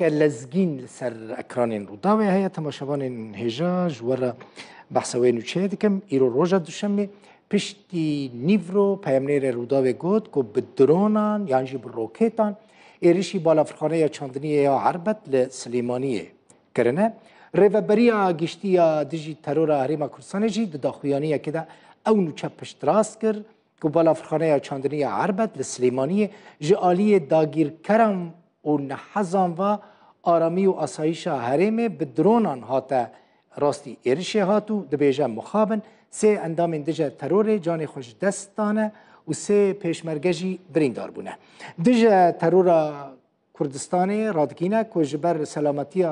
لزگین سر اکران روداوی هیا تماشاوان هجاج ورا بحثوی نوچه دکم ایرو روژا دوشنبه پشتی نیورو پیامنیر روداوی گود که بدرونان یعنی جی بروکتان ایریشی بالا فرخانه یا چاندنی یا عربت لسلیمانیه کرنه ریوبریا گشتیا دیجی ترور هریما کردستان جی داخویانیه که دا او نوچه پشت راست کرد که بالا فرخانه یا چاندنی عربت لسلیمانیه جعالی داگیر کرم و نحزان و آرامی و آسایش هرمه بدرونان هاته راستی ایرشه هاتو دبیجه مخابن سه اندام دجه ترور جان خوش دستانه و سه پیشمرگجی بریندار بونه دجه ترور کردستان رادگینه که جبر سلامتی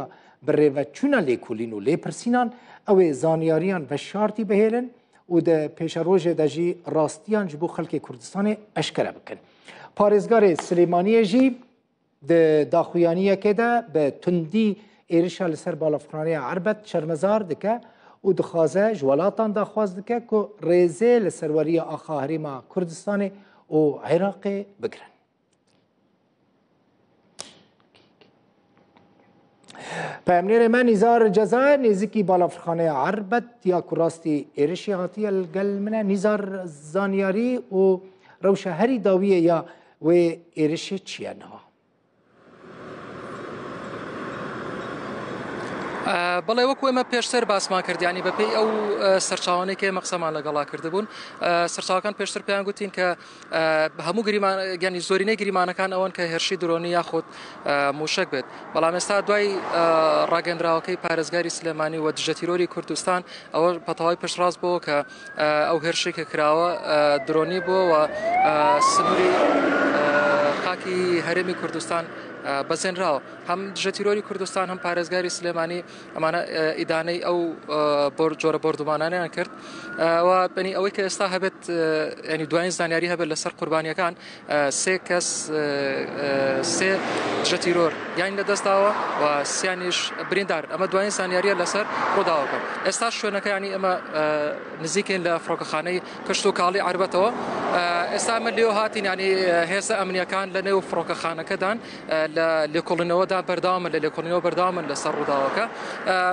بره و چونه لیکولین و لیپرسینان او زانیاریان و شارتی بهیلن و ده پیش روژ دجی راستیان جبو خلق کردستان اشکره بکن پارزگار سلیمانی جی ده داخویانیه که ده به تندی ایرشا لسر بالافخانه عربت شرمزار دکه و دخوازه جوالاتان داخواز دکه که ریزه لسروری آخا هریما کردستان و عراق بگرن. پیامنیر من نیزار جزایر نزدیکی بالافخانه عربت یا کراستی ایرشی هاتی الگل منه نیزار زانیاری و روش هری داویه یا و ایرشی چیه نها بەڵێ وەکو ئێمە پێشتر باسمان کرد ینی بەپێی ئەو سەرچاوانەی کە مەقسەمان لەگەڵا کردبوون سەرچاوەکان پێشتر پێیان گوتین کە هەموو گەنی زۆرینەی گریمانەکان ئەوەن کە هێرشی درۆنی یاخود موشک بێت بەڵام ئێستا دوای ڕاگەندراوەکەی پارێزگاری سلێمانی و دژەتیرۆری کوردستان ئەوە پەتەواوی پشتڕاست بووە کە ئەو هێرشی کە کراوە درۆنی بووە و سنووری خاکی هەرێمی کوردستان بەزێنراوە هەم دژەتیرۆری کوردستان هەم پارێزگاری سلێمانی ئەمانە ئیدانەی ئەو جۆرە بردومانانیان کرد و بەنی ئەوەی کە ئێستا هەبێت ینی دوایین زانیاری هەبێت لەسەر قوربانیەکان سێ کەس سێ دژەتیرۆر یان لەدەستداوە و سیانیش بریندار ئەمە دوایین زانیاریە لەسەر ڕووداوەکە ئێستا شوێنەکە ینی ئەمە نزیکین لە فڕۆکەخانەی کەشت و کاڵی عربەتەوە ئێستا ئەمە لێو هاتین ینی هێزە ئەمنیەکان لە نێو فڕۆکەخانەکەدان لێکۆڵینەوەدا بەرداوامن لە لێکۆڵینەوە بەرداوامن لەسەر ڕووداوەکە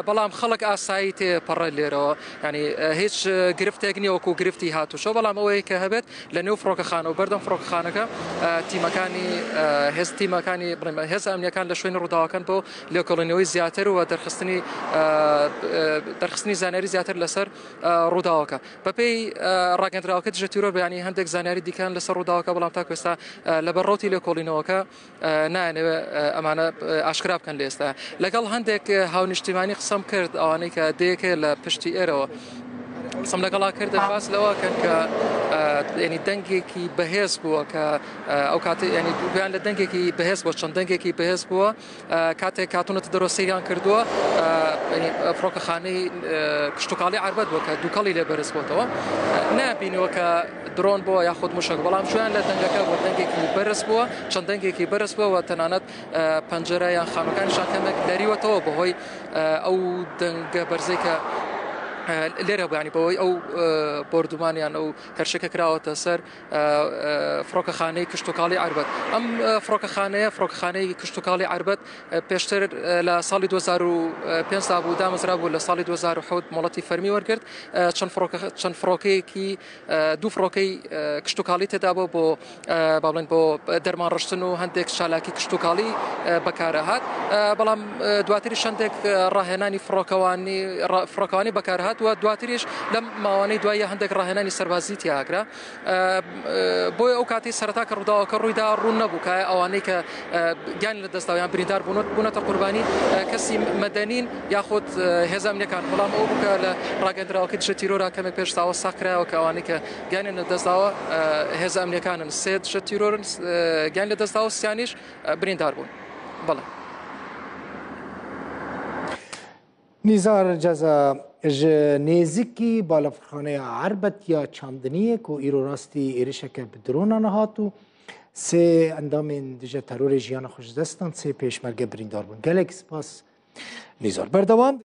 بەڵام خەڵک ئاسایی تێپەڕە لێرەوە ینی هیچ گرفتێک نییە وەکو گرفتی هاتوشەوە بەڵام ئەوەیە کە هەبێت لە نێو فڕۆکەخانە و بەردەم فڕۆکەخانەکە تیمەکانی هێز تیمەکانی هێز ئەمنیەکان لە شوێنی ڕووداوەکان بۆ لێکۆڵینەوەی زیاتر و دەرخستنی زانیاری زیاتر لەسەر ڕووداوەکە بەپێی ڕاگەندراوەکە دژەتیرۆر بەیانی هەندێک زانیاری دیکان لەسەر ڕووداوەکە بەڵام تا کوێستا لەبەرڕۆتی لێکۆڵینەوەکە نایەنەوە ئەمانە ئاشکرا بکەن لە ئێستا لەگەڵ هەندێک هاونیشتیمانی قسەم کرد ئەوانەی کە دەیەکێ لە پشتی ئێرەوە قسم لەگەڵا کردە باس لەوەکەن کە ینی دەنگێکی بەهێز بووە کە ئەو کاتی ینی بیان لە دەنگێکی بەهێز بۆ چەند دەنگێکی بەهێز بووە کاتێک کاتونەتە دەرۆسەیان کردووە فڕۆکەخانەی کشتتوکاڵی عربەت بووە کە دووکەڵی لێ بەرز بۆتەوە نابینەوە کە درۆن بۆ یاخود موشک بەڵام شویان لە دەنگەکە بۆ دەنگێکی بەرز بووە چەند دەنگێکی بەرز بووە تەنانەت پەنجەرە یان خانەکانیشان کەمێک دەریوەتەوە بەهۆی ئەو دەنگە بەرزەی کە لێرە بووانی بەوەی ئەو بردومانیان ئەو هەرشەکە کراوەتە سەر فڕۆکەخانەی کشتتوکاڵی عربەت ئەم فڕۆکەخانەی کشتتوکاڵی عربەت پێشتر لە ساڵی 2005 بوو دامەزرا بوو لە ساڵی 2007 مۆڵەتی فەرمی وەرگرت چەند فڕۆکەیەکی دوو فڕۆکەی کشتتوکاڵی تێدا بوو بۆ باڵێن بۆ دەرمان ڕشتن و هەندێک شالاکی کشتتوکاڵی بەکارەهات بەڵام دواتری شەندێک ڕاهێنانی فڕۆکەوانی بەکارهات و دواتریش لەم ماوانەی دوایە هەندێک ڕاهێنانی سەربازی تیاگرا بۆی ئەو کاتی سەرەتا کە ڕووداوەکە ڕوویدا ڕوون نەبوو کە ئەوانەی کە گیان لە دەستداویان بریندار بوونەتە قوربانی کەسی مەدەنین یاخود هێز ئەمنیەکان بەڵام ئەو بکە لە ڕاگەندراوەکەی دژەتیرۆرا کەمێک پێشتاوە ساکرایەوە کە ئەوانەی کە گیانیان لە دەستداوە هێز ئەمنیەکانن سێ دژەتیرۆرن گیان لە دەستداوە سیانیش بریندار بوون بەڵێ نیزار جزا نزدیکی بالافخانه عربت یا چاندنیه که ایرو راستی ایرشک بدرون نهاتو سه اندام دیجه ترور جیان خوش دستان سه پیشمرگ بریندار بون گلک سپاس نیزار بردوام